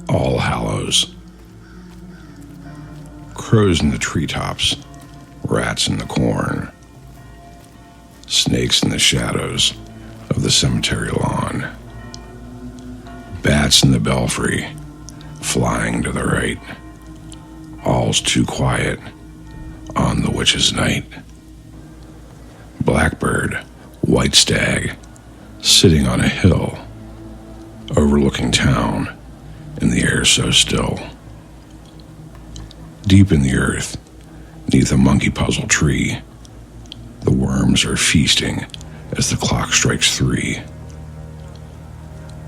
All Hallows. Crows in the treetops, rats in the corn, snakes in the shadows of the cemetery lawn, bats in the belfry, flying to the right. All's too quiet on the witch's night. Blackbird, white stag, sitting on a hill, overlooking town in the air so still. Deep in the earth, neath a monkey puzzle tree, the worms are feasting as the clock strikes 3.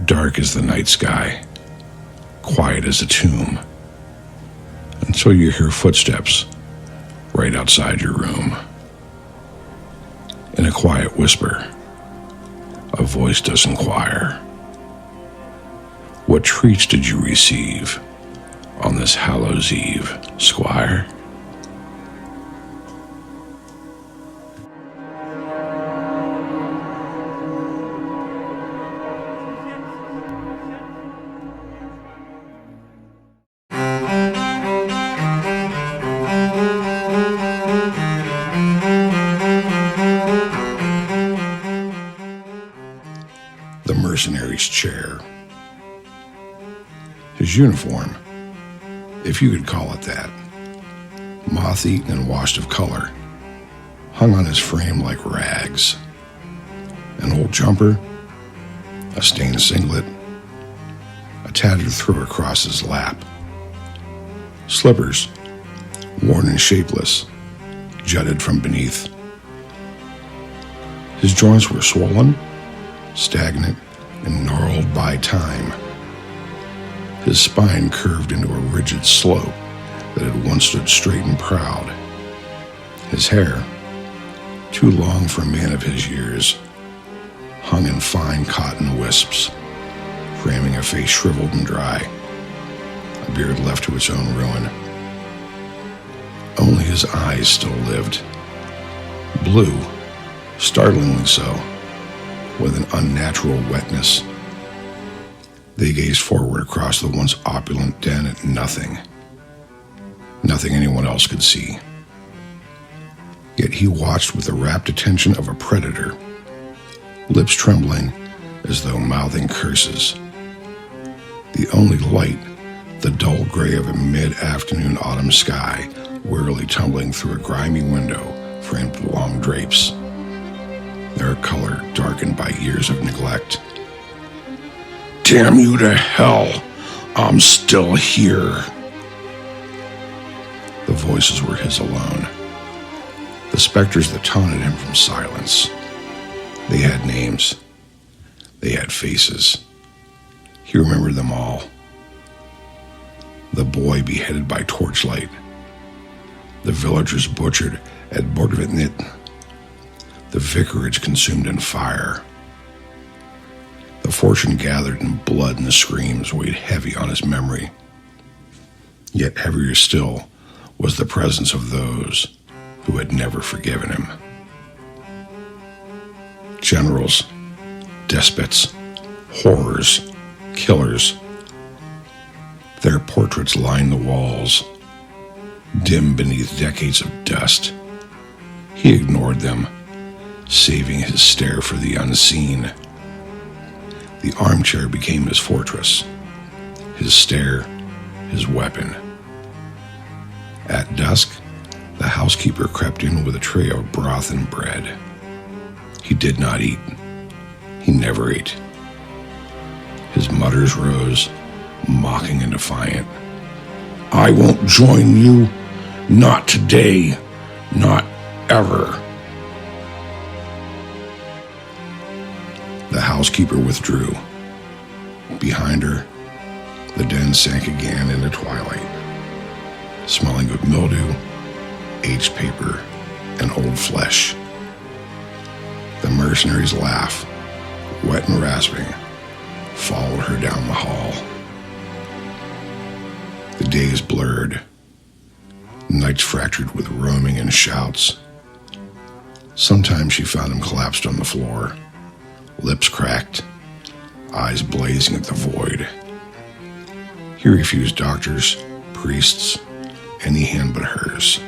Dark as the night sky, quiet as a tomb, until you hear footsteps right outside your room. In a quiet whisper, a voice does inquire, "What treats did you receive on this Hallows Eve, Squire?" The Mercenary's chair. His uniform, if you could call it that, moth-eaten and washed of color, hung on his frame like rags. An old jumper, a stained singlet, a tattered throw across his lap. Slippers, worn and shapeless, jutted from beneath. His joints were swollen, stagnant, and gnarled by time. His spine curved into a rigid slope that had once stood straight and proud. His hair, too long for a man of his years, hung in fine cotton wisps, framing a face shriveled and dry, a beard left to its own ruin. Only his eyes still lived, blue, startlingly so, with an unnatural wetness. They gazed forward across the once opulent den at nothing anyone else could see. Yet he watched with the rapt attention of a predator, lips trembling as though mouthing curses. The only light, the dull gray of a mid-afternoon autumn sky, wearily tumbling through a grimy window framed with long drapes, their color darkened by years of neglect. "Damn you to hell, I'm still here." The voices were his alone, the specters that taunted him from silence. They had names. They had faces. He remembered them all. The boy beheaded by torchlight, the villagers butchered at Bordvitnit, the vicarage consumed in fire. The fortune gathered in blood, and the screams weighed heavy on his memory. Yet heavier still was the presence of those who had never forgiven him. Generals, despots, horrors, killers. Their portraits lined the walls, dim beneath decades of dust. He ignored them, saving his stare for the unseen. The armchair became his fortress, his stare, his weapon. At dusk, the housekeeper crept in with a tray of broth and bread. He did not eat. He never ate. His mutters rose, mocking and defiant. "I won't join you. Not today. Not ever." The housekeeper withdrew. Behind her, the den sank again into twilight, smelling of mildew, aged paper, and old flesh. The mercenary's laugh, wet and rasping, followed her down the hall. The days blurred, nights fractured with roaming and shouts. Sometimes she found him collapsed on the floor, lips cracked, eyes blazing at the void. He refused doctors, priests, any hand but hers.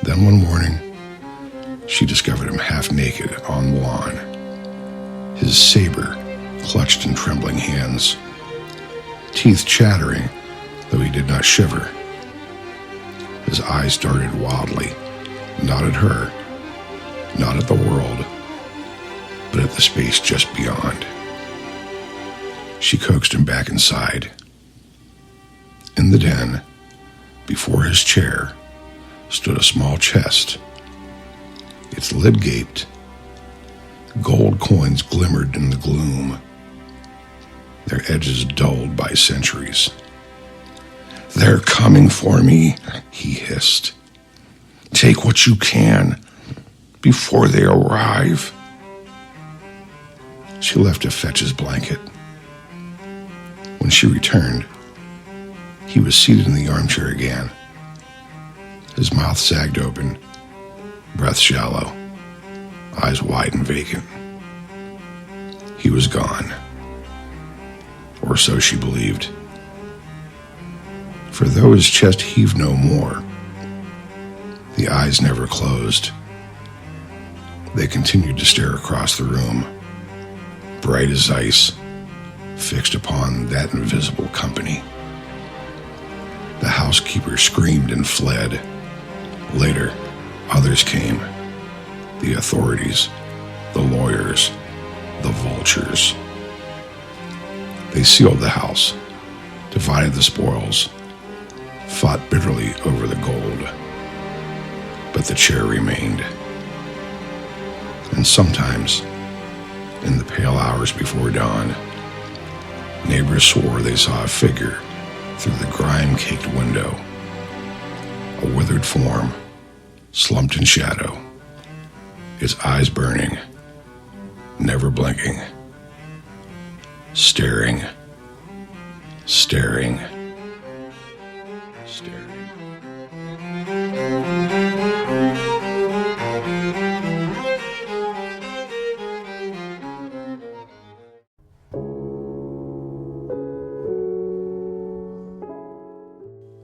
Then one morning, she discovered him half naked on the lawn, his saber clutched in trembling hands, teeth chattering, though he did not shiver. His eyes darted wildly, not at her, not at the world, but at the space just beyond. She coaxed him back inside. In the den, before his chair, stood a small chest. Its lid gaped. Gold coins glimmered in the gloom, their edges dulled by centuries. "They're coming for me," he hissed. "Take what you can before they arrive." She left to fetch his blanket. When she returned, he was seated in the armchair again. His mouth sagged open, breath shallow, eyes wide and vacant. He was gone, or so she believed. For though his chest heaved no more, the eyes never closed. They continued to stare across the room, bright as ice, fixed upon that invisible company. The housekeeper screamed and fled. Later, others came. The authorities, the lawyers, the vultures. They sealed the house, divided the spoils, fought bitterly over the gold. But the chair remained. And sometimes, in the pale hours before dawn, neighbors swore they saw a figure through the grime-caked window, a withered form, slumped in shadow, its eyes burning, never blinking, staring, staring, staring.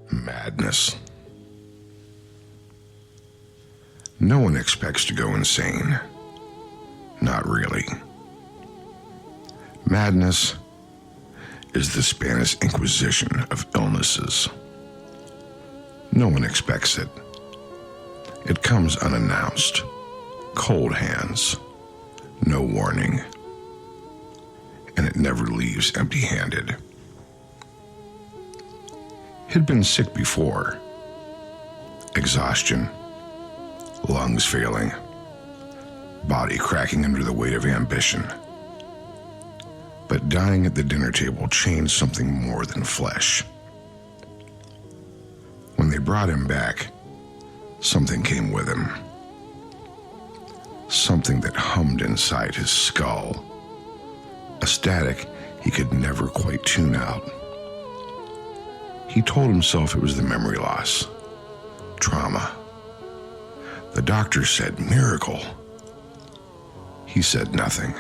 Madness. No one expects to go insane. Not really. Madness is the Spanish Inquisition of illnesses. No one expects it. It comes unannounced, cold hands, no warning, and it never leaves empty-handed. He'd been sick before. Exhaustion, lungs failing, body cracking under the weight of ambition. But dying at the dinner table changed something more than flesh. When they brought him back, something came with him. Something that hummed inside his skull. A static he could never quite tune out. He told himself it was the memory loss, trauma. The doctor said miracle. He said nothing,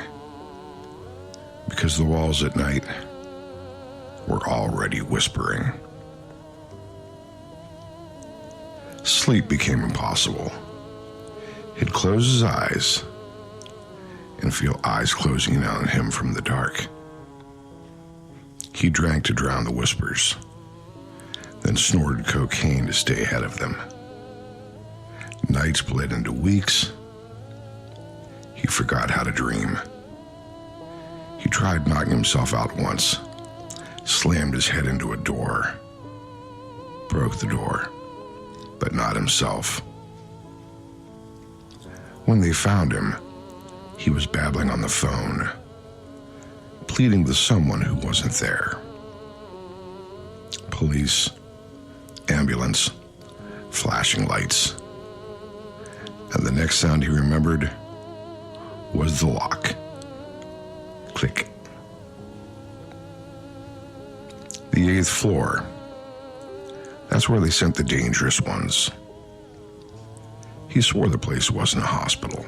because the walls at night were already whispering. Sleep became impossible. He'd close his eyes and feel eyes closing in on him from the dark. He drank to drown the whispers, then snorted cocaine to stay ahead of them. Nights bled into weeks. He forgot how to dream. He tried knocking himself out once, slammed his head into a door, broke the door, but not himself. When they found him, he was babbling on the phone, pleading with someone who wasn't there. Police, ambulance, flashing lights. And the next sound he remembered was the lock. Click. The 8th floor. That's where they sent the dangerous ones. He swore the place wasn't a hospital.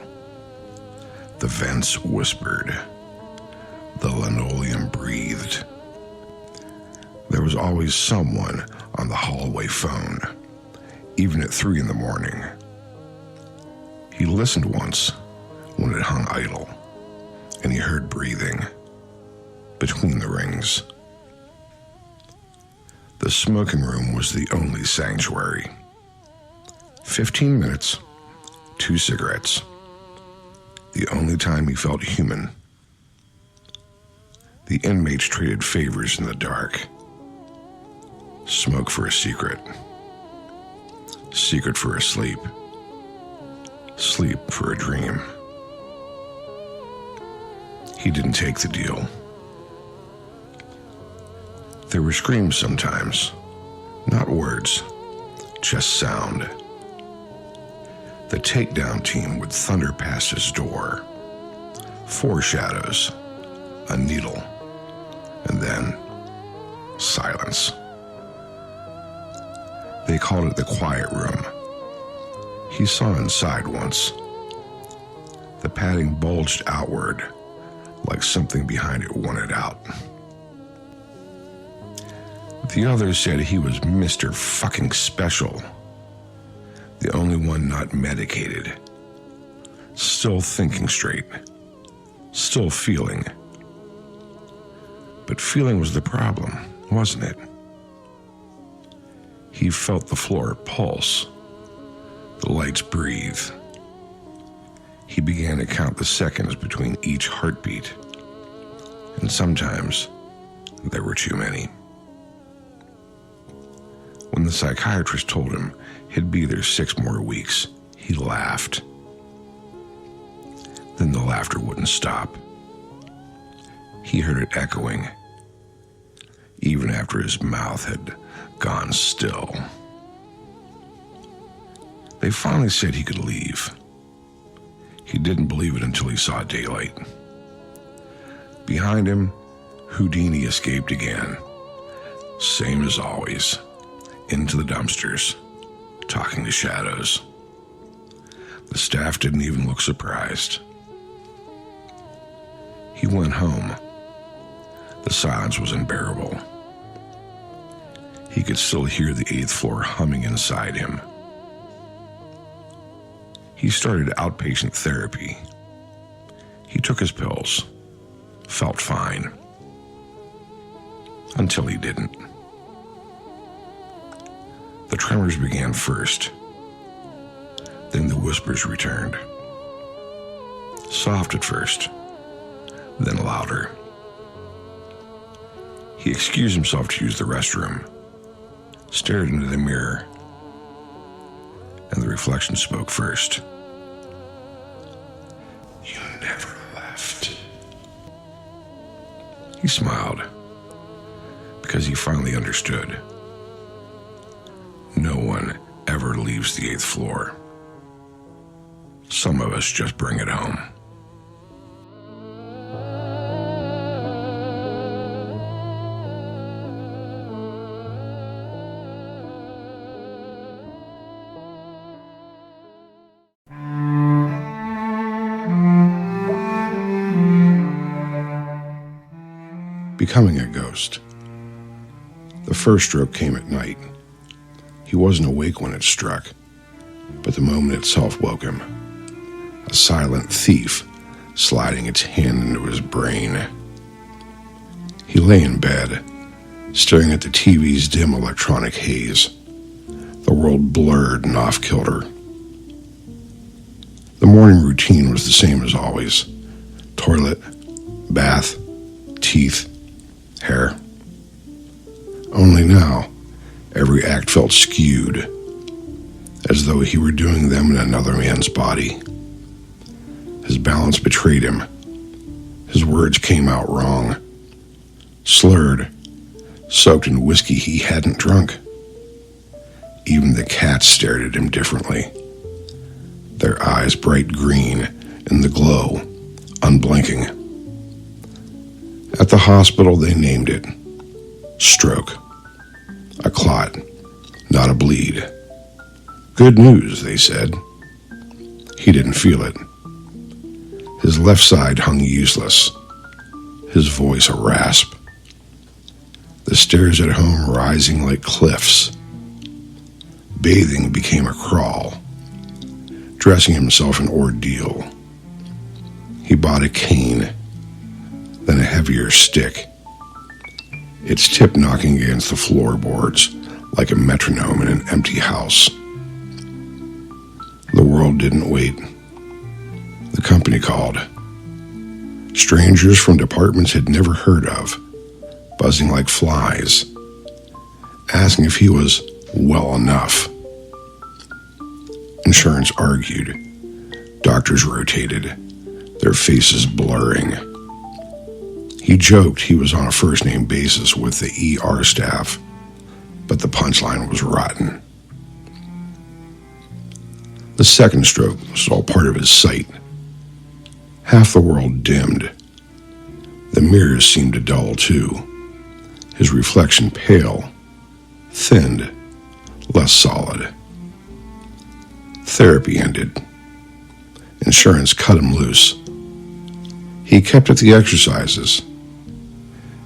The vents whispered. The linoleum breathed. There was always someone on the hallway phone, even at 3 a.m. He listened once when it hung idle, and he heard breathing between the rings. The smoking room was the only sanctuary. 15 minutes, 2 cigarettes. The only time he felt human. The inmates traded favors in the dark. Smoke for a secret. Secret for a sleep. Sleep for a dream. He didn't take the deal. There were screams sometimes, not words, just sound. The takedown team would thunder past his door. 4 shadows, a needle, and then silence. They called it the quiet room. He saw inside once. The padding bulged outward, like something behind it wanted out. The others said he was Mr. fucking Special. The only one not medicated. Still thinking straight. Still feeling. But feeling was the problem, wasn't it? He felt the floor pulse. The lights breathe. He began to count the seconds between each heartbeat. And sometimes there were too many. When the psychiatrist told him he'd be there 6 more weeks, he laughed. Then the laughter wouldn't stop. He heard it echoing, even after his mouth had gone still. They finally said he could leave. He didn't believe it until he saw daylight. Behind him, Houdini escaped again. Same as always. Into the dumpsters, talking to shadows. The staff didn't even look surprised. He went home. The silence was unbearable. He could still hear the 8th floor humming inside him. He started outpatient therapy. He took his pills, felt fine. Until he didn't. The tremors began first. Then the whispers returned. Soft at first, then louder. He excused himself to use the restroom, stared into the mirror, and the reflection spoke first. You never left. He smiled, because he finally understood. No one ever leaves the 8th floor. Some of us just bring it home. Becoming a ghost. The first stroke came at night. He wasn't awake when it struck, but the moment itself woke him. A silent thief sliding its hand into his brain. He lay in bed, staring at the TV's dim electronic haze. The world blurred and off-kilter. The morning routine was the same as always. Toilet, bath, teeth, hair. Only now, every act felt skewed, as though he were doing them in another man's body. His balance betrayed him. His words came out wrong, slurred, soaked in whiskey he hadn't drunk. Even the cats stared at him differently, their eyes bright green in the glow, unblinking. At the hospital, they named it stroke. A clot, not a bleed. Good news, they said. He didn't feel it. His left side hung useless, his voice a rasp. The stairs at home rising like cliffs. Bathing became a crawl. Dressing himself an ordeal. He bought a cane, then a heavier stick, its tip knocking against the floorboards like a metronome in an empty house. The world didn't wait. The company called. Strangers from departments he'd never heard of, buzzing like flies, asking if he was well enough. Insurance argued. Doctors rotated, their faces blurring. He joked he was on a first-name basis with the ER staff, but the punchline was rotten. The second stroke was all part of his sight. Half the world dimmed. The mirrors seemed to dull too, his reflection pale, thinned, less solid. Therapy ended. Insurance cut him loose. He kept at the exercises,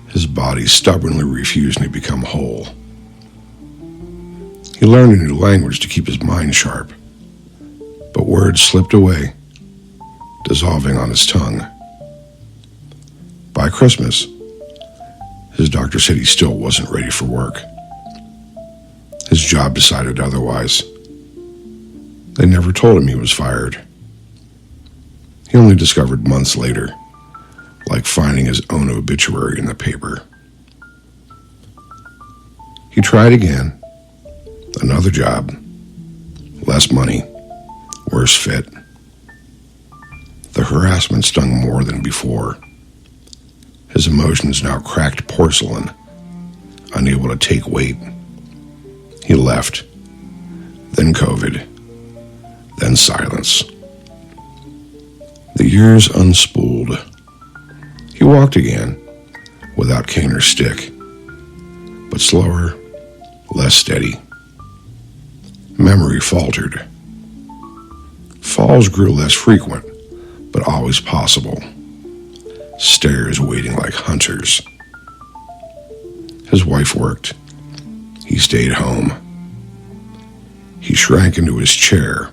his body stubbornly refusing to become whole. He learned a new language to keep his mind sharp, but words slipped away, dissolving on his tongue. By Christmas, his doctor said he still wasn't ready for work. His job decided otherwise. They never told him he was fired. He only discovered months later, like finding his own obituary in the paper. He tried again. Another job. Less money. Worse fit. The harassment stung more than before. His emotions now cracked porcelain, unable to take weight. He left. Then COVID. Then silence. The years unspooled. He walked again, without cane or stick, but slower, less steady. Memory faltered. Falls grew less frequent, but always possible. Stairs waiting like hunters. His wife worked. He stayed home. He shrank into his chair,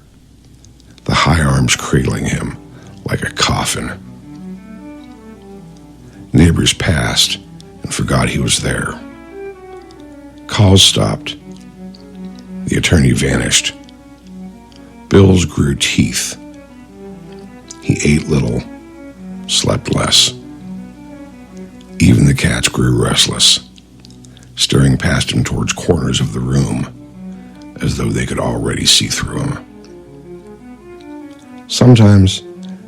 the high arms cradling him like a coffin. Neighbors passed and forgot he was there. Calls stopped. The attorney vanished. Bills grew teeth. He ate little, slept less. Even the cats grew restless, staring past him towards corners of the room, as though they could already see through him. Sometimes,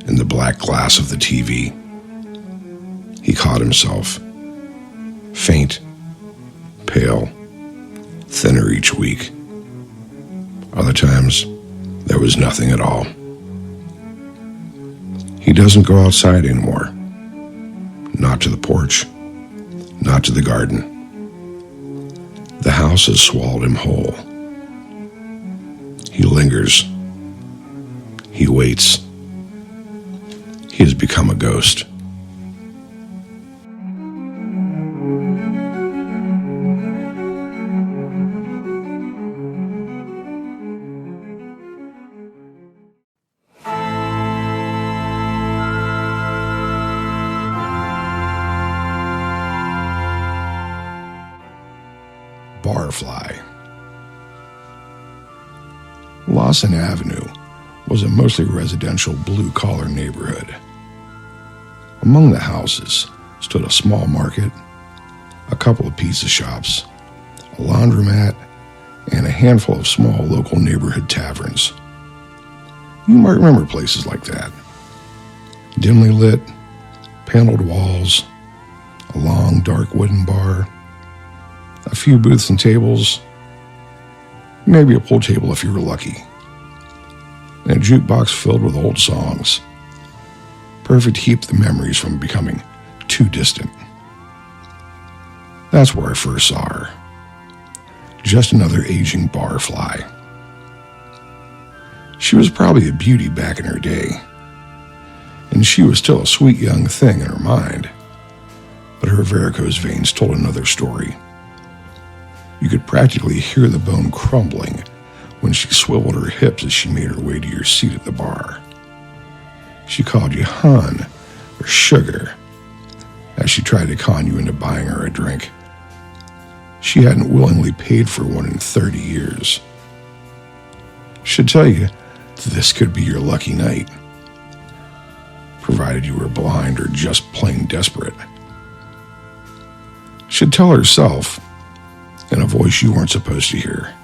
in the black glass of the TV, he caught himself, faint, pale, thinner each week. Other times, there was nothing at all. He doesn't go outside anymore. Not to the porch, not to the garden. The house has swallowed him whole. He lingers. He waits. He has become a ghost. Barfly. Lawson Avenue was a mostly residential blue-collar neighborhood. Among the houses stood a small market, a couple of pizza shops, a laundromat, and a handful of small local neighborhood taverns. You might remember places like that. Dimly lit, paneled walls, a long dark wooden bar, a few booths and tables, maybe a pool table if you were lucky, and a jukebox filled with old songs. Perfect to keep the memories from becoming too distant. That's where I first saw her. Just another aging barfly. She was probably a beauty back in her day. and she was still a sweet young thing in her mind. But her varicose veins told another story. You could practically hear the bone crumbling when she swiveled her hips as she made her way to your seat at the bar. She called you hun or sugar as she tried to con you into buying her a drink. She hadn't willingly paid for one in 30 years. She'd tell you this could be your lucky night, provided you were blind or just plain desperate. She'd tell herself, in a voice you weren't supposed to hear,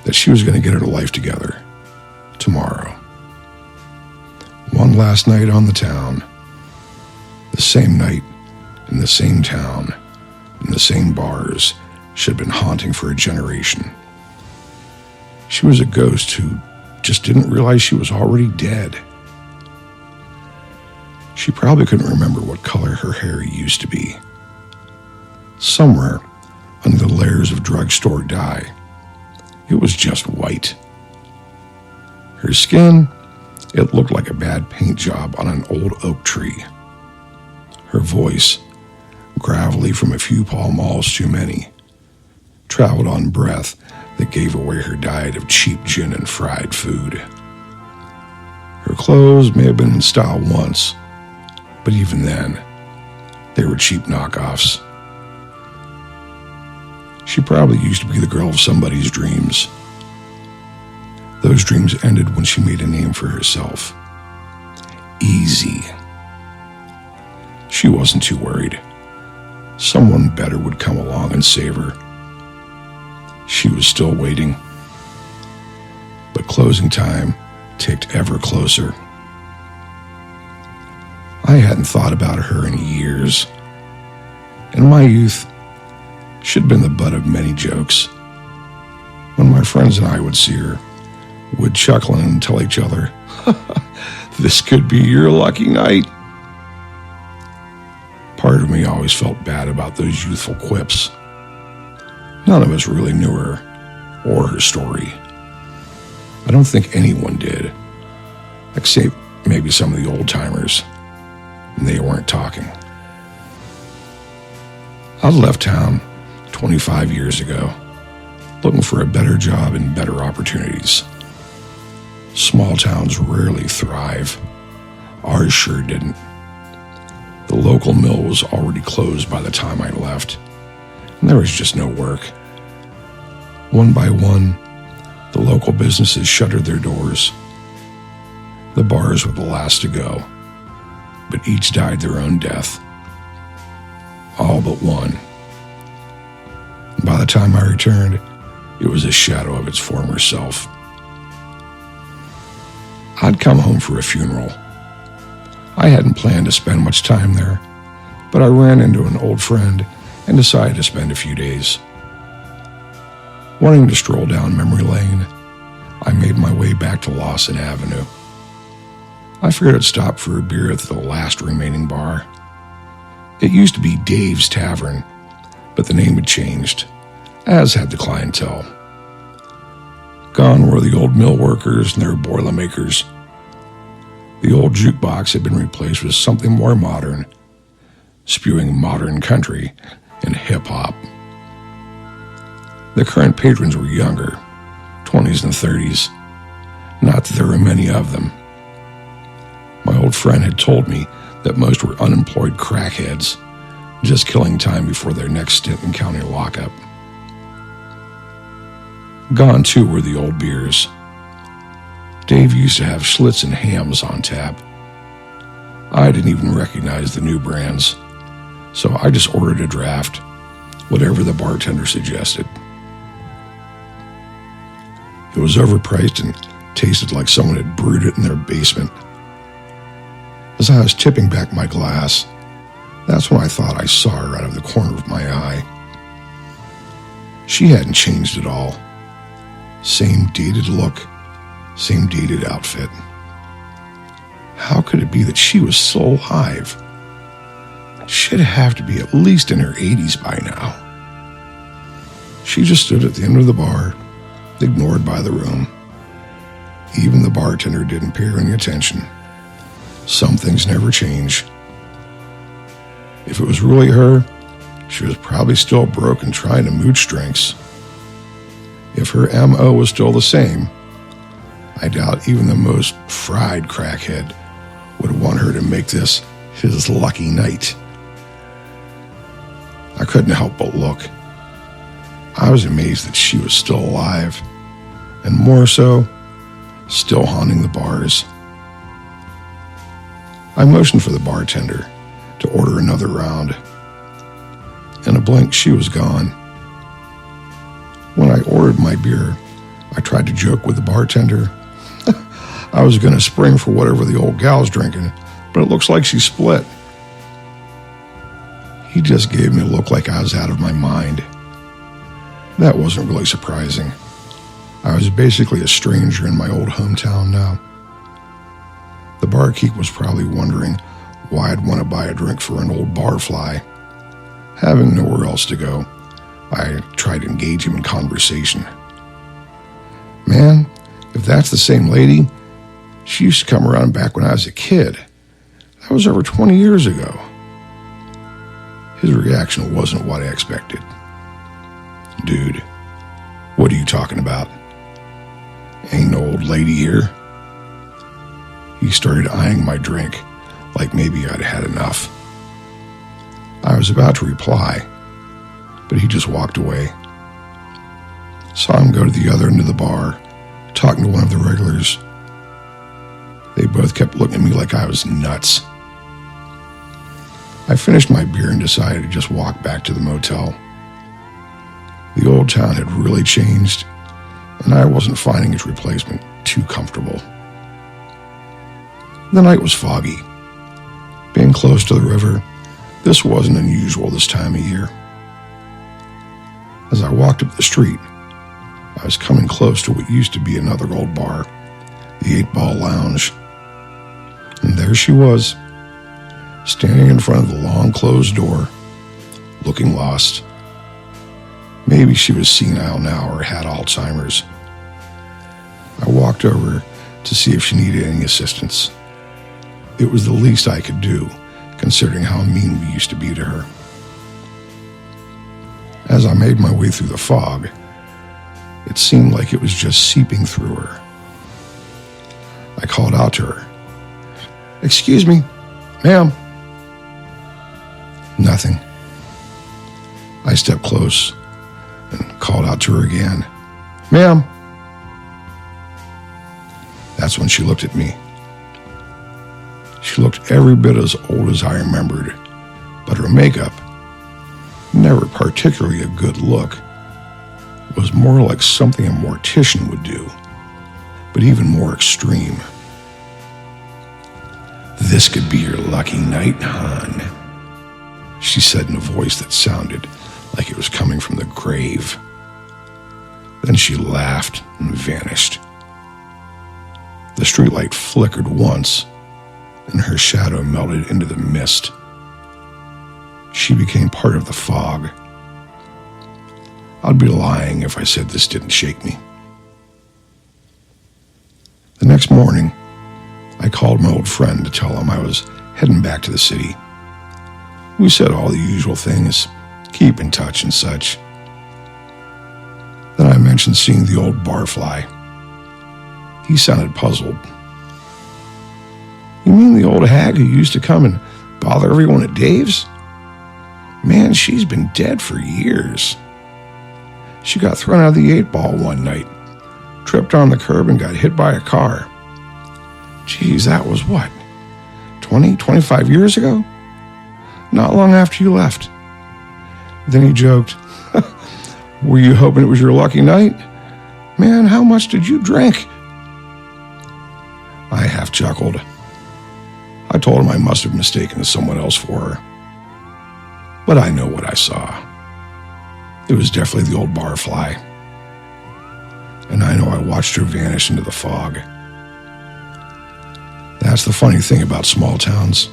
that she was going to get her life together tomorrow. One last night on the town, the same night in the same town, in the same bars she'd been haunting for a generation. She was a ghost who just didn't realize she was already dead. She probably couldn't remember what color her hair used to be. Somewhere under the layers of drugstore dye, it was just white. Her skin, it looked like a bad paint job on an old oak tree. Her voice, gravelly from a few Pall Malls too many, traveled on breath that gave away her diet of cheap gin and fried food. Her clothes may have been in style once, but even then, they were cheap knockoffs. She probably used to be the girl of somebody's dreams. Those dreams ended when she made a name for herself. Easy. She wasn't too worried. Someone better would come along and save her. She was still waiting. But closing time ticked ever closer. I hadn't thought about her in years. In my youth, she'd been the butt of many jokes. When my friends and I would see her, we'd chuckle and tell each other, "This could be your lucky night." Part of me always felt bad about those youthful quips. None of us really knew her or her story. I don't think anyone did, except maybe some of the old-timers, and they weren't talking. I'd left town 25 years ago, looking for a better job and better opportunities. Small towns rarely thrive. Ours sure didn't. The local mill was already closed by the time I left, and there was just no work. One by one, the local businesses shuttered their doors. The bars were the last to go, but each died their own death. All but one. By the time I returned, it was a shadow of its former self. I'd come home for a funeral. I hadn't planned to spend much time there, but I ran into an old friend and decided to spend a few days. Wanting to stroll down memory lane, I made my way back to Lawson Avenue. I figured I'd stop for a beer at the last remaining bar. It used to be Dave's Tavern, but the name had changed, as had the clientele. Gone were the old mill workers and their boilermakers. The old jukebox had been replaced with something more modern, spewing modern country and hip-hop. The current patrons were younger, 20s and 30s. Not that there were many of them. My old friend had told me that most were unemployed crackheads, just killing time before their next stint in county lockup. Gone, too, were the old beers. Dave used to have Schlitz and Hams on tap. I didn't even recognize the new brands, so I just ordered a draft, whatever the bartender suggested. It was overpriced and tasted like someone had brewed it in their basement. As I was tipping back my glass, that's when I thought I saw her out of the corner of my eye. She hadn't changed at all. Same dated look, same dated outfit. How could it be that she was still alive? She'd have to be at least in her 80s by now. She just stood at the end of the bar, ignored by the room. Even the bartender didn't pay her any attention. Some things never change. If it was really her, she was probably still broke and trying to mooch drinks. If her M.O. was still the same, I doubt even the most fried crackhead would want her to make this his lucky night. I couldn't help but look. I was amazed that she was still alive, and more so, still haunting the bars. I motioned for the bartender to order another round. In a blink, she was gone. When I ordered my beer, I tried to joke with the bartender. I was going to spring for whatever the old gal's drinking, but it looks like she split. He just gave me a look like I was out of my mind. That wasn't really surprising. I was basically a stranger in my old hometown now. The barkeep was probably wondering why I'd want to buy a drink for an old barfly. Having nowhere else to go, I tried to engage him in conversation. Man, if that's the same lady, she used to come around back when I was a kid. That was over 20 years ago. His reaction wasn't what I expected. Dude, what are you talking about? Ain't no old lady here. He started eyeing my drink like maybe I'd had enough. I was about to reply, but he just walked away. Saw him go to the other end of the bar, talking to one of the regulars. They both kept looking at me like I was nuts. I finished my beer and decided to just walk back to the motel. The old town had really changed, and I wasn't finding its replacement too comfortable. The night was foggy. Being close to the river, this wasn't unusual this time of year. As I walked up the street, I was coming close to what used to be another old bar, the 8-Ball Lounge. And there she was, standing in front of the long closed door, looking lost. Maybe she was senile now or had Alzheimer's. I walked over to see if she needed any assistance. It was the least I could do, considering how mean we used to be to her. As I made my way through the fog, it seemed like it was just seeping through her. I called out to her. "Excuse me, ma'am." Nothing. I stepped close and called out to her again. "Ma'am." That's when she looked at me. She looked every bit as old as I remembered, but her makeup, never particularly a good look, was more like something a mortician would do, but even more extreme. "This could be your lucky night, hon," she said in a voice that sounded like it was coming from the grave. Then she laughed and vanished. The streetlight flickered once, and her shadow melted into the mist. She became part of the fog. I'd be lying if I said this didn't shake me. The next morning, I called my old friend to tell him I was heading back to the city. We said all the usual things, keep in touch and such. Then I mentioned seeing the old barfly. He sounded puzzled. "You mean the old hag who used to come and bother everyone at Dave's? Man, she's been dead for years. She got thrown out of the 8-Ball one night, tripped on the curb and got hit by a car. Geez, that was what, 25 years ago? Not long after you left." Then he joked, "Were you hoping it was your lucky night? Man, how much did you drink?" I half chuckled. I told him I must have mistaken someone else for her. But I know what I saw. It was definitely the old barfly. And I know I watched her vanish into the fog. That's the funny thing about small towns.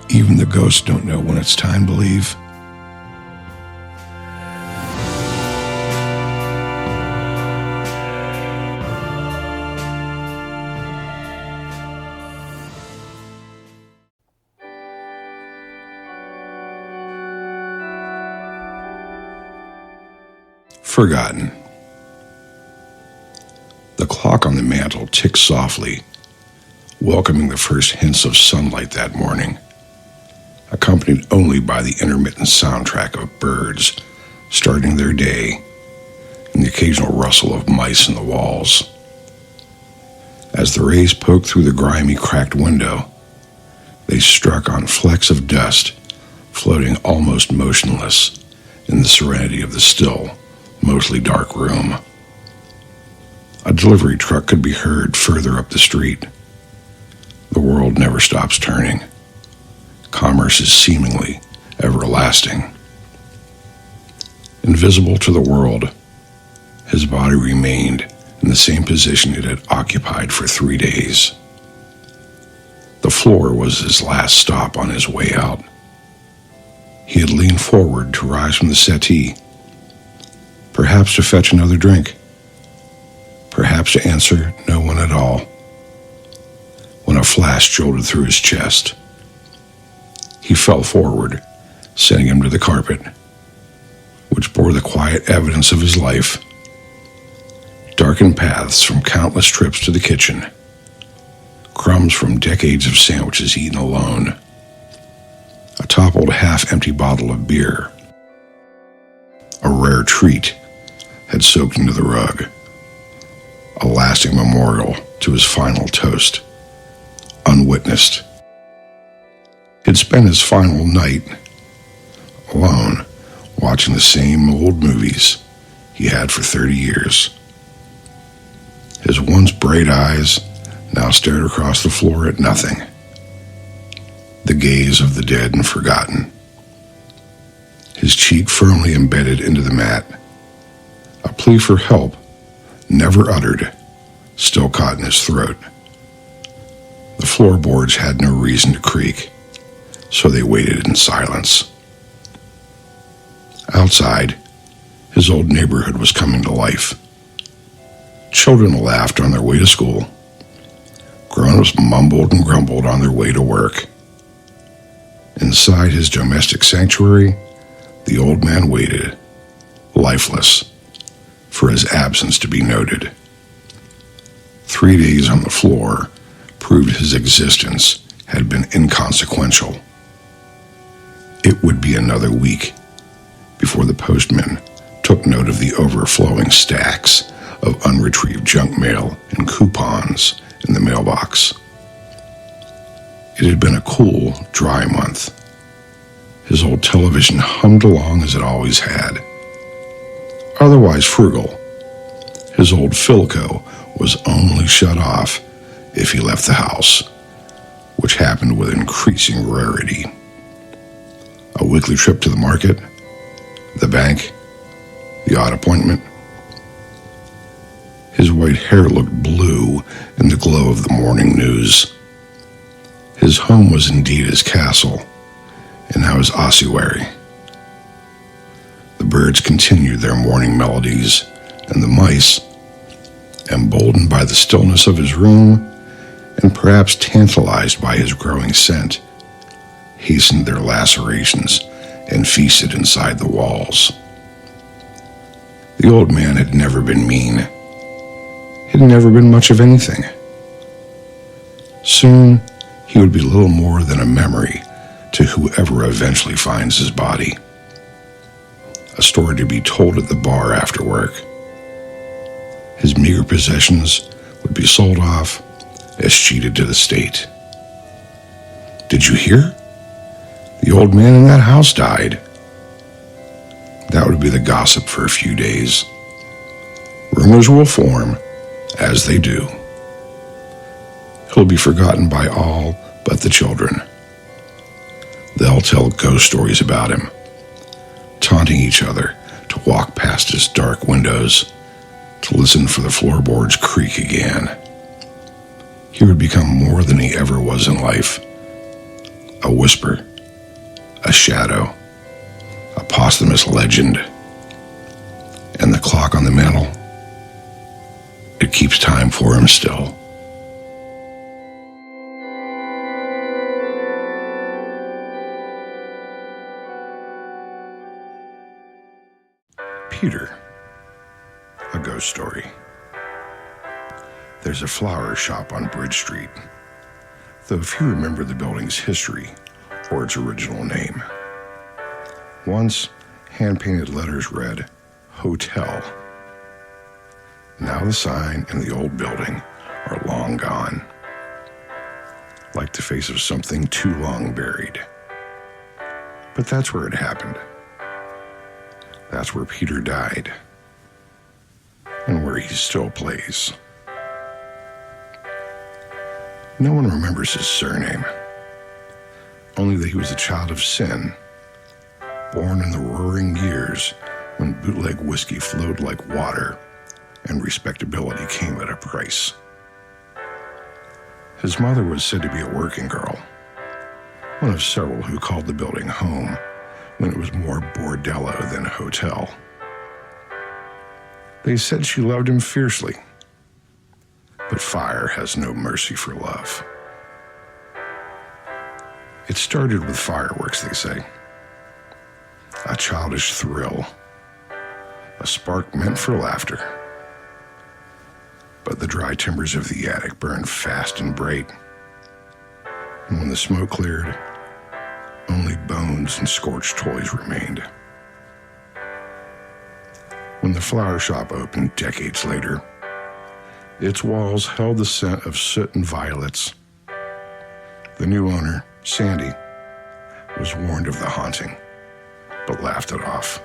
Even the ghosts don't know when it's time to leave. Forgotten. The clock on the mantel ticked softly, welcoming the first hints of sunlight that morning, accompanied only by the intermittent soundtrack of birds starting their day and the occasional rustle of mice in the walls. As the rays poked through the grimy, cracked window, they struck on flecks of dust floating almost motionless in the serenity of the still, mostly dark room. A delivery truck could be heard further up the street. The world never stops turning. Commerce is seemingly everlasting. Invisible to the world, his body remained in the same position it had occupied for 3 days. The floor was his last stop on his way out. He had leaned forward to rise from the settee, perhaps to fetch another drink, perhaps to answer no one at all, when a flash jolted through his chest. He fell forward, sending him to the carpet, which bore the quiet evidence of his life. Darkened paths from countless trips to the kitchen, crumbs from decades of sandwiches eaten alone, a toppled half-empty bottle of beer. A rare treat had soaked into the rug, a lasting memorial to his final toast, unwitnessed. He'd spent his final night alone, watching the same old movies he had for 30 years. His once bright eyes now stared across the floor at nothing, the gaze of the dead and forgotten. His cheek firmly embedded into the mat, a plea for help, never uttered, still caught in his throat. The floorboards had no reason to creak, so they waited in silence. Outside, his old neighborhood was coming to life. Children laughed on their way to school. Grown-ups mumbled and grumbled on their way to work. Inside his domestic sanctuary, the old man waited, lifeless, for his absence to be noted. 3 days on the floor proved his existence had been inconsequential. It would be another week before the postman took note of the overflowing stacks of unretrieved junk mail and coupons in the mailbox. It had been a cool, dry month. His old television hummed along as it always had. Otherwise frugal, his old Philco was only shut off if he left the house, which happened with increasing rarity. A weekly trip to the market, the bank, the odd appointment. His white hair looked blue in the glow of the morning news. His home was indeed his castle, and now his ossuary. The birds continued their morning melodies, and the mice, emboldened by the stillness of his room, and perhaps tantalized by his growing scent, hastened their lacerations and feasted inside the walls. The old man had never been mean. Had never been much of anything. Soon, he would be little more than a memory to whoever eventually finds his body. A story to be told at the bar after work. His meager possessions would be sold off, escheated to the state. Did you hear? The old man in that house died. That would be the gossip for a few days. Rumors will form, as they do. He'll be forgotten by all but the children. They'll tell ghost stories about him, taunting each other to walk past his dark windows, to listen for the floorboards creak again. He would become more than he ever was in life. A whisper, a shadow, a posthumous legend. And the clock on the mantel, it keeps time for him still. Peter, ghost story. There's a flower shop on Bridge Street, though few remember the building's history or its original name. Once, hand-painted letters read, Hotel. Now the sign and the old building are long gone, like the face of something too long buried. But that's where it happened. That's where Peter died, and where he still plays. No one remembers his surname, only that he was a child of sin, born in the roaring years when bootleg whiskey flowed like water and respectability came at a price. His mother was said to be a working girl, one of several who called the building home when it was more bordello than a hotel. They said she loved him fiercely, but fire has no mercy for love. It started with fireworks, they say. A childish thrill, a spark meant for laughter. But the dry timbers of the attic burned fast and bright, and when the smoke cleared, only bones and scorched toys remained. When the flower shop opened decades later, its walls held the scent of soot and violets. The new owner, Sandy, was warned of the haunting, but laughed it off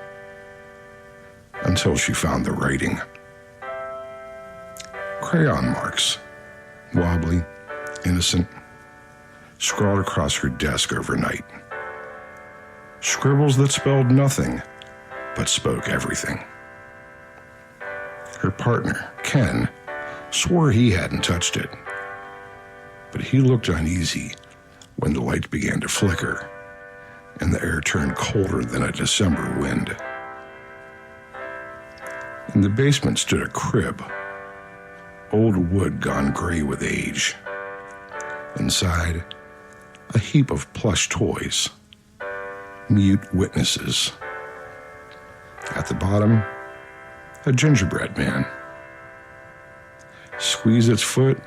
until she found the writing. Crayon marks, wobbly, innocent, scrawled across her desk overnight. Scribbles that spelled nothing, but spoke everything. Her partner, Ken, swore he hadn't touched it, but he looked uneasy when the lights began to flicker and the air turned colder than a December wind. In the basement stood a crib, old wood gone gray with age. Inside, a heap of plush toys, mute witnesses. At the bottom, a gingerbread man. Squeeze its foot,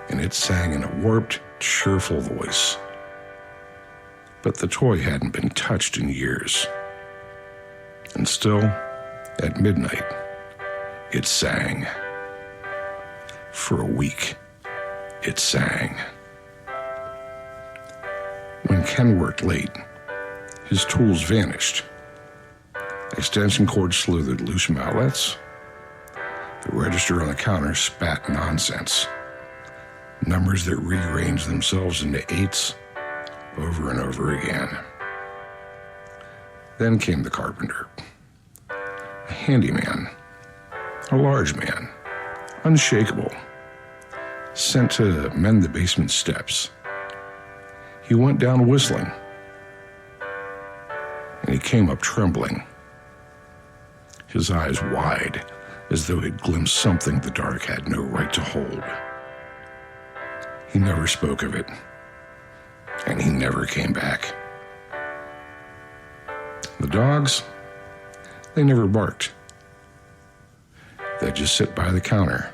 and it sang in a warped, cheerful voice. But the toy hadn't been touched in years. And still, at midnight, it sang. For a week, it sang. When Ken worked late, his tools vanished. Extension cords slithered loose from outlets. The register on the counter spat nonsense. Numbers that rearranged themselves into eights over and over again. Then came the carpenter. A handyman. A large man. Unshakable. Sent to mend the basement steps. He went down whistling. And he came up trembling. His eyes wide, as though he'd glimpsed something the dark had no right to hold. He never spoke of it, and he never came back. The dogs, they never barked. They'd just sit by the counter,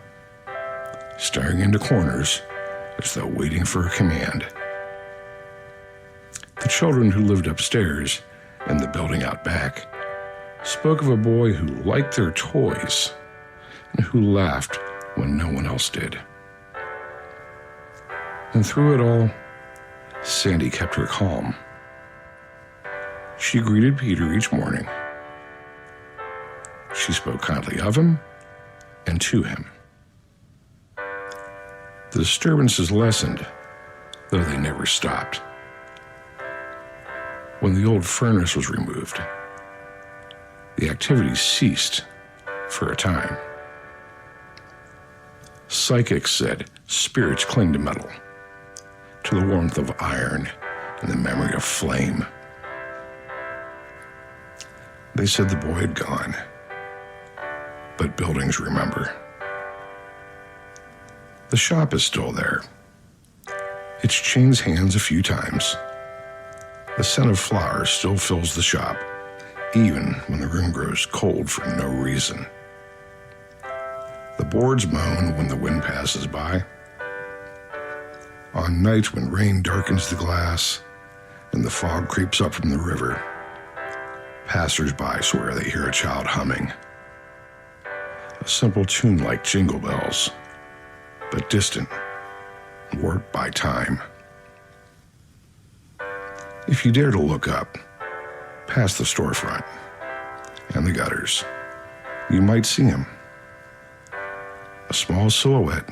staring into corners as though waiting for a command. The children who lived upstairs in the building out back spoke of a boy who liked their toys and who laughed when no one else did. And through it all, Sandy kept her calm. She greeted Peter each morning. She spoke kindly of him and to him. The disturbances lessened, though they never stopped. When the old furnace was removed, the activity ceased for a time. Psychics said spirits cling to metal, to the warmth of iron and the memory of flame. They said the boy had gone, but buildings remember. The shop is still there. It's changed hands a few times. The scent of flowers still fills the shop, even when the room grows cold for no reason. The boards moan when the wind passes by. On nights when rain darkens the glass and the fog creeps up from the river, passers-by swear they hear a child humming. A simple tune like jingle bells, but distant, warped by time. If you dare to look up, past the storefront and the gutters, you might see him. A small silhouette,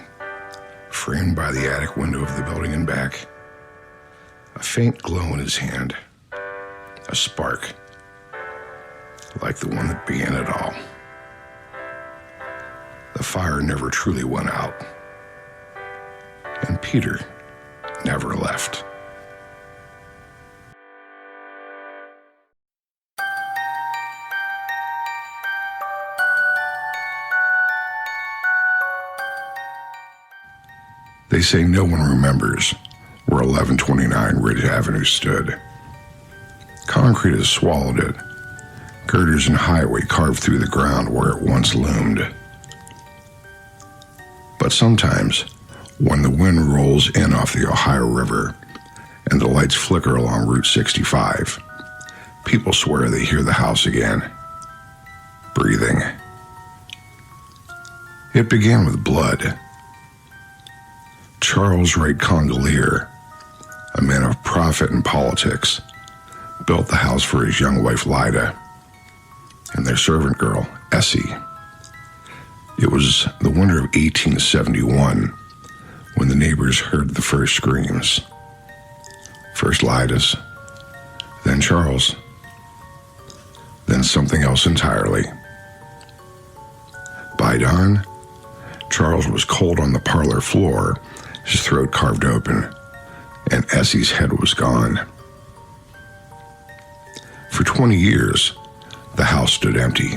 framed by the attic window of the building in back. A faint glow in his hand. A spark, like the one that began it all. The fire never truly went out, and Peter never left. They say no one remembers where 1129 Ridge Avenue stood. Concrete has swallowed it. Girders and highway carved through the ground where it once loomed. But sometimes, when the wind rolls in off the Ohio River and the lights flicker along Route 65, people swear they hear the house again, breathing. It began with blood. Charles Wright Candelier, a man of profit and politics, built the house for his young wife Lida and their servant girl Essie. It was the winter of 1871 when the neighbors heard the first screams. First Lida's, then Charles, then something else entirely. By dawn, Charles was cold on the parlor floor, his throat carved open, and Essie's head was gone. For 20 years, the house stood empty,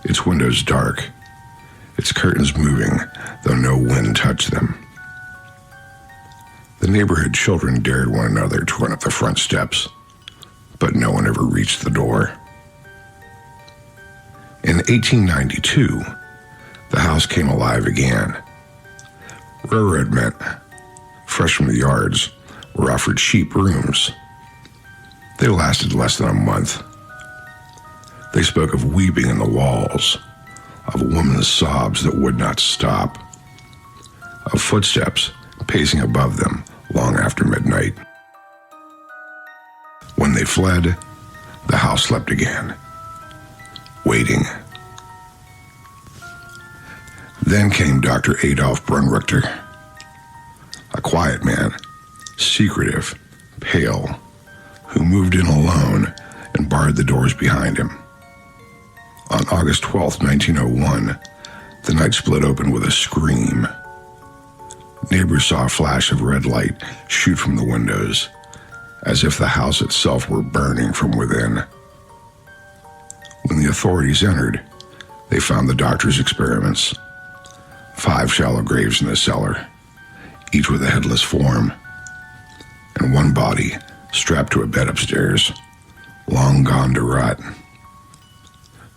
its windows dark, its curtains moving, though no wind touched them. The neighborhood children dared one another to run up the front steps, but no one ever reached the door. In 1892, the house came alive again. Railroad men, fresh from the yards, were offered cheap rooms. They lasted less than a month. They spoke of weeping in the walls, of women's sobs that would not stop, of footsteps pacing above them long after midnight. When they fled, the house slept again, waiting. Then came Dr. Adolf Brunrichter, a quiet man, secretive, pale, who moved in alone and barred the doors behind him. On August 12, 1901, the night split open with a scream. Neighbors saw a flash of red light shoot from the windows, as if the house itself were burning from within. When the authorities entered, they found the doctor's experiments. 5 shallow graves in the cellar, each with a headless form, and one body strapped to a bed upstairs, long gone to rot.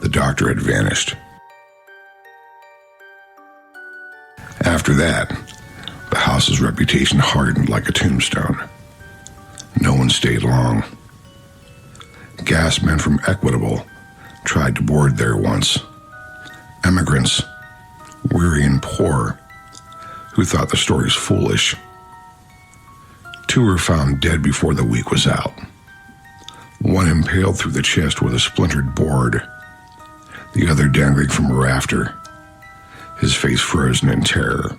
The doctor had vanished. After that, the house's reputation hardened like a tombstone. No one stayed long. Gas men from Equitable tried to board there once. Immigrants, weary and poor, who thought the stories foolish. 2 were found dead before the week was out. One impaled through the chest with a splintered board, the other dangling from a rafter, his face frozen in terror.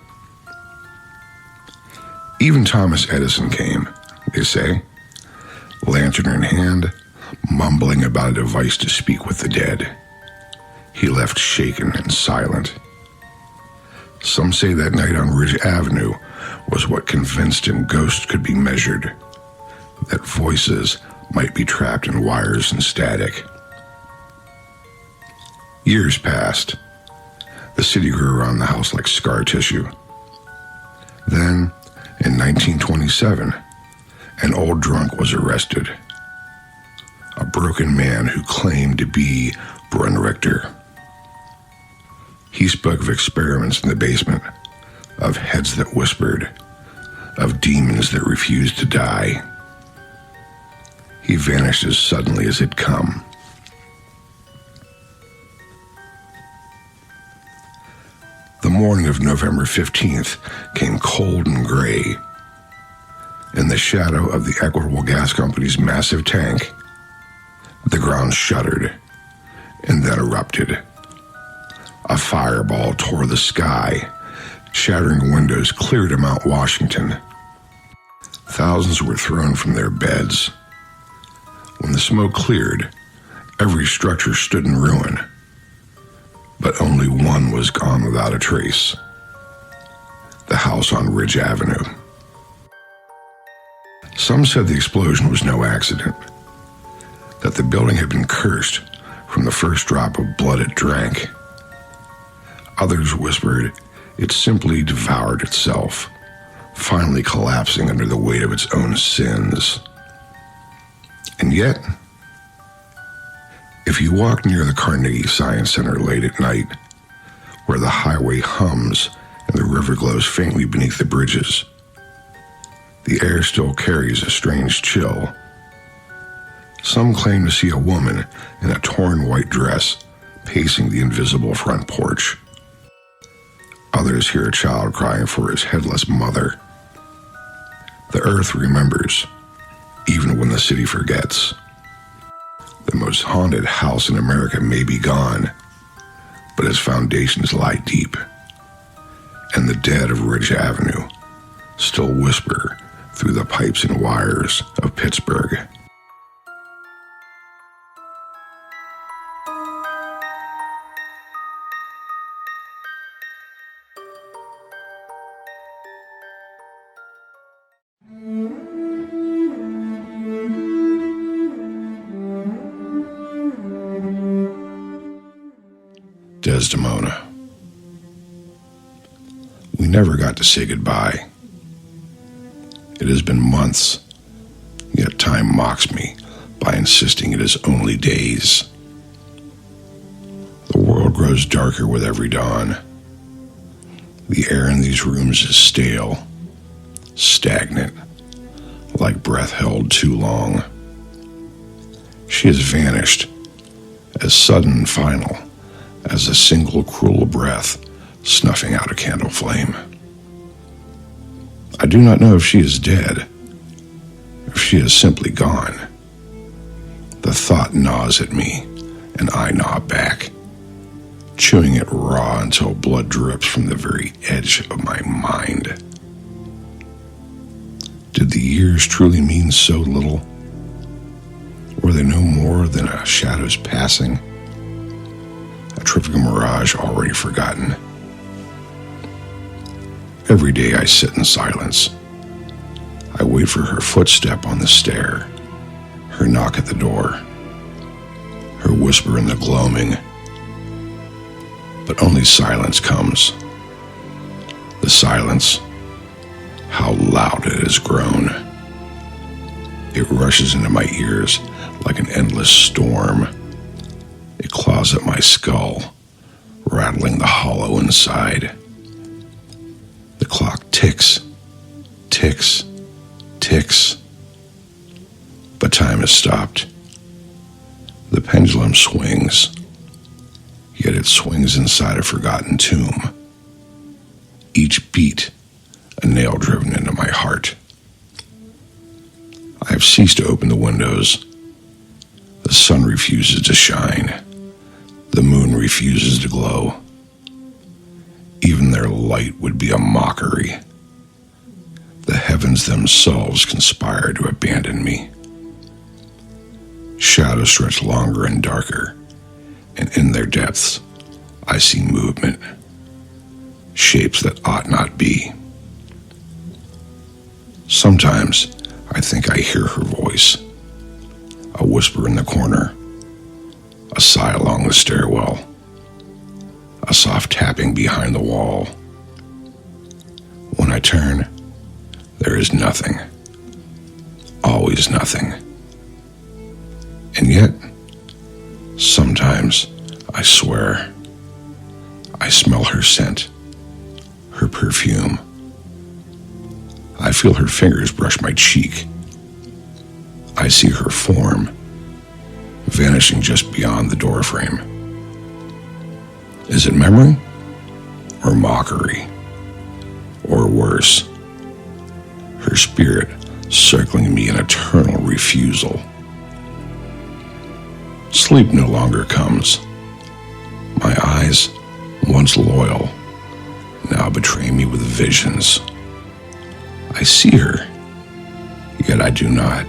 Even Thomas Edison came, they say, lantern in hand, mumbling about a device to speak with the dead. He left shaken and silent. Some say that night on Ridge Avenue was what convinced him ghosts could be measured, that voices might be trapped in wires and static. Years passed. The city grew around the house like scar tissue. Then, in 1927, an old drunk was arrested. A broken man who claimed to be Brunrichter. He spoke of experiments in the basement, of heads that whispered, of demons that refused to die. He vanished as suddenly as he'd come. The morning of November 15th came cold and gray. In the shadow of the Equitable Gas Company's massive tank, the ground shuddered and then erupted. A fireball tore the sky, shattering windows clear to Mount Washington. Thousands were thrown from their beds. When the smoke cleared, every structure stood in ruin, but only one was gone without a trace: the house on Ridge Avenue. Some said the explosion was no accident, that the building had been cursed from the first drop of blood it drank. Others whispered it simply devoured itself, finally collapsing under the weight of its own sins. And yet, if you walk near the Carnegie Science Center late at night, where the highway hums and the river glows faintly beneath the bridges, the air still carries a strange chill. Some claim to see a woman in a torn white dress pacing the invisible front porch. Others hear a child crying for his headless mother. The earth remembers, even when the city forgets. The most haunted house in America may be gone, but its foundations lie deep, and the dead of Ridge Avenue still whisper through the pipes and wires of Pittsburgh. Desdemona. We never got to say goodbye. It has been months, yet time mocks me by insisting it is only days. The world grows darker with every dawn. The air in these rooms is stale, stagnant, like breath held too long. She has vanished, as sudden and final as a single cruel breath snuffing out a candle flame. I do not know if she is dead, if she is simply gone. The thought gnaws at me, and I gnaw back, chewing it raw until blood drips from the very edge of my mind. Did the years truly mean so little? Were they no more than a shadow's passing? A trivial mirage already forgotten? Every day I sit in silence. I wait for her footstep on the stair, her knock at the door, her whisper in the gloaming. But only silence comes. The silence, how loud it has grown. It rushes into my ears like an endless storm. It claws at my skull, rattling the hollow inside. The clock ticks, ticks, ticks. But time has stopped. The pendulum swings, yet it swings inside a forgotten tomb. Each beat, a nail driven into my heart. I have ceased to open the windows. The sun refuses to shine. The moon refuses to glow. Even their light would be a mockery. The heavens themselves conspire to abandon me. Shadows stretch longer and darker, and in their depths, I see movement, shapes that ought not be. Sometimes I think I hear her voice, a whisper in the corner, a sigh along the stairwell, a soft tapping behind the wall. When I turn, there is nothing, always nothing. And yet, sometimes I swear smell her scent, her perfume. I feel her fingers brush my cheek. I see her form, vanishing just beyond the doorframe. Is it memory? Or mockery? Or worse, her spirit circling me in eternal refusal? Sleep no longer comes. My eyes, once loyal, now betray me with visions. I see her, yet I do not.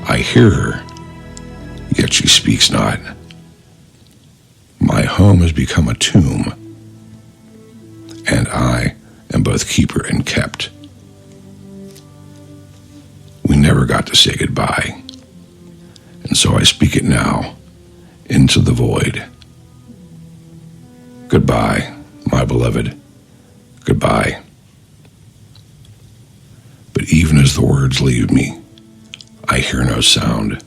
I hear her, yet she speaks not. My home has become a tomb, and I am both keeper and kept. We never got to say goodbye, and so I speak it now, into the void. Goodbye, my beloved, goodbye. But even as the words leave me, I hear no sound.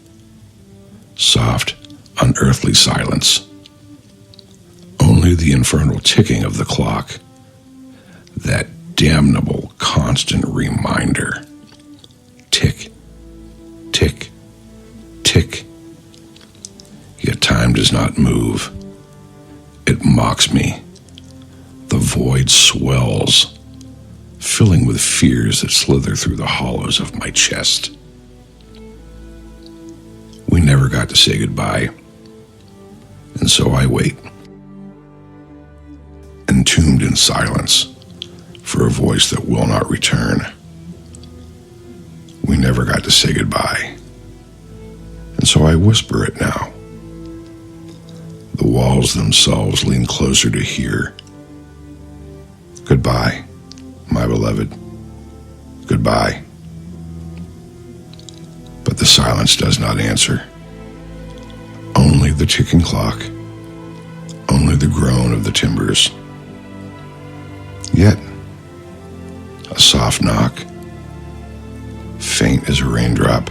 Soft, unearthly silence. Only the infernal ticking of the clock. That damnable constant reminder. Tick, tick, tick. Yet time does not move. It mocks me. The void swells, filling with fears that slither through the hollows of my chest. We never got to say goodbye, and so I wait, entombed in silence, for a voice that will not return. We never got to say goodbye, and so I whisper it now. The walls themselves lean closer to hear. Goodbye, my beloved. Goodbye. But the silence does not answer. Only the ticking clock. Only the groan of the timbers. Yet, a soft knock, faint as a raindrop.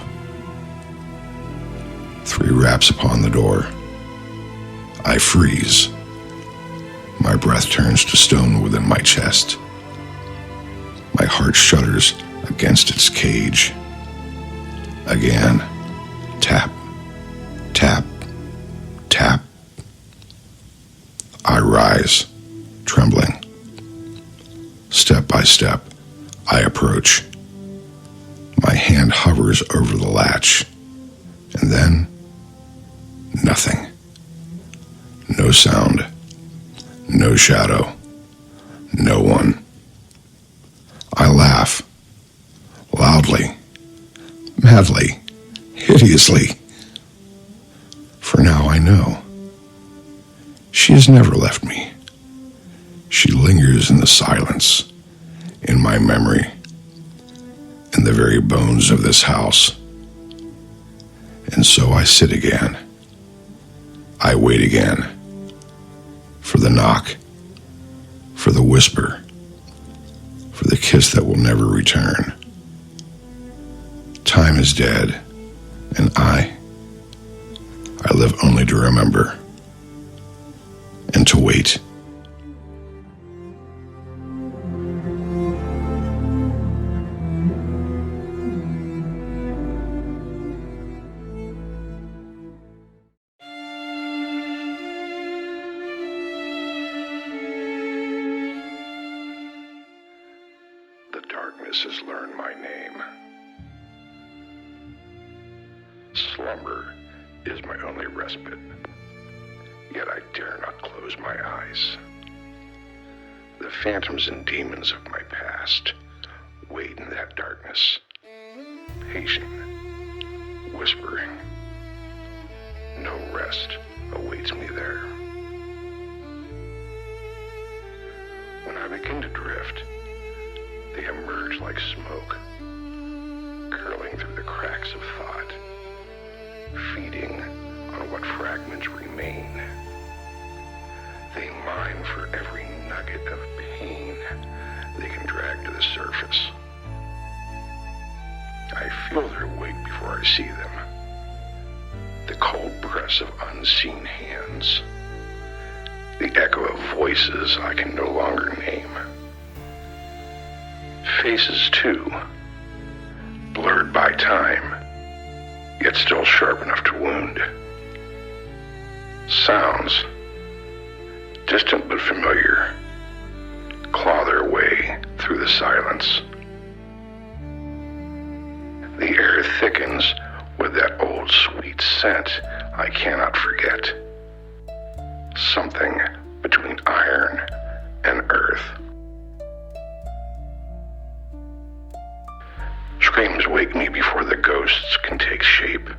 3 raps upon the door. I freeze. My breath turns to stone within my chest. My heart shudders against its cage. Again, tap, tap, tap. I rise, trembling. Step by step, I approach. My hand hovers over the latch, and then nothing. No sound, no shadow, no one. I laugh, loudly, madly, hideously. For now I know. She has never left me. She lingers in the silence, in my memory, in the very bones of this house. And so I sit again. I wait again. For the knock, for the whisper, for the kiss that will never return. Time is dead, and I live only to remember and to wait. The darkness has learned my name. Slumber is my only respite, yet I dare not close my eyes. The phantoms and demons of my past wait in that darkness, patient, whispering. No rest awaits me there. When I begin to drift, they emerge like smoke, curling through the cracks of thought, feeding on what fragments remain. They mine for every nugget of pain they can drag to the surface. I feel their weight before I see them, the cold press of unseen hands, the echo of voices I can no longer name. Faces, too, blurred by time, yet still sharp enough to wound. Sounds, distant but familiar, claw their way through the silence. The air thickens with that old sweet scent I cannot forget. Something between iron and earth. Screams wake me before the ghosts can take shape.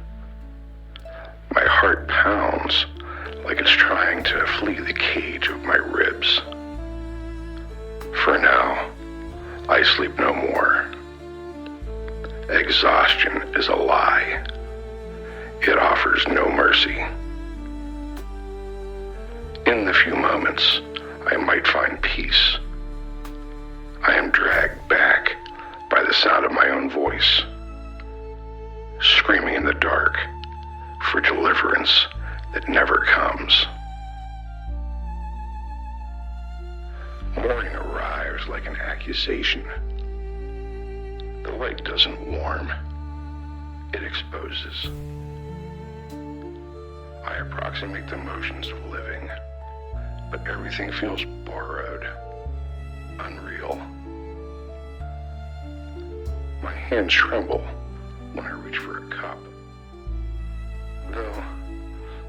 My heart pounds like it's trying to flee the cage of my ribs. For now, I sleep no more. Exhaustion is a lie. It offers no mercy. In the few moments I might find peace, I am dragged back by the sound of my own voice, screaming in the dark for deliverance that never comes. Morning arrives like an accusation. The light doesn't warm, it exposes. I approximate the motions of living, but everything feels borrowed, unreal. My hands tremble when I reach for a cup, though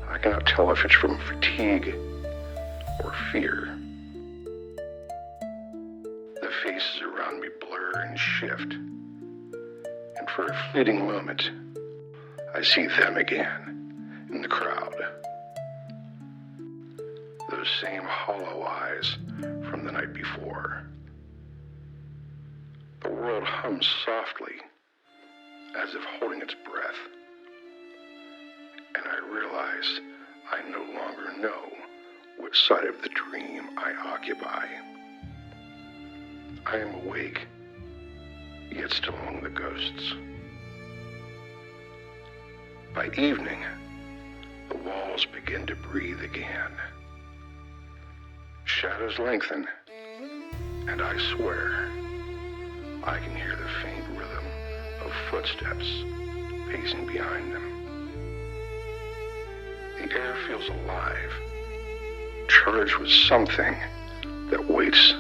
I cannot tell if it's from fatigue or fear. The faces around me blur and shift, and for a fleeting moment, I see them again in the crowd. Those same hollow eyes from the night before. The world hums softly, as if holding its breath. And I realize I no longer know which side of the dream I occupy. I am awake, yet still among the ghosts. By evening, the walls begin to breathe again. Shadows lengthen, and I swear I can hear the faint rhythm of footsteps pacing behind them. The air feels alive, charged with something that waits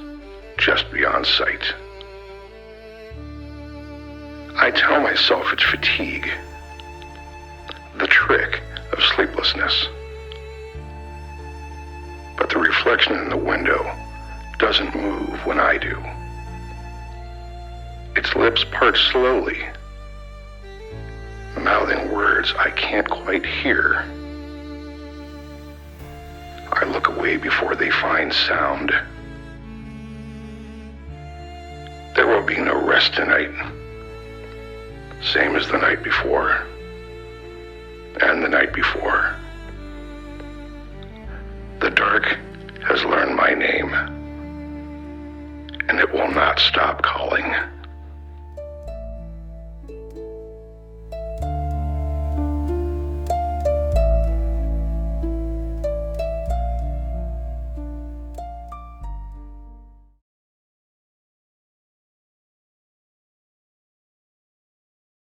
just beyond sight. I tell myself it's fatigue, the trick of sleeplessness. But the reflection in the window doesn't move when I do. Its lips part slowly, mouthing words I can't quite hear. I look away before they find sound. There will be no rest tonight, same as the night before, and the night before. The dark has learned my name, and it will not stop calling.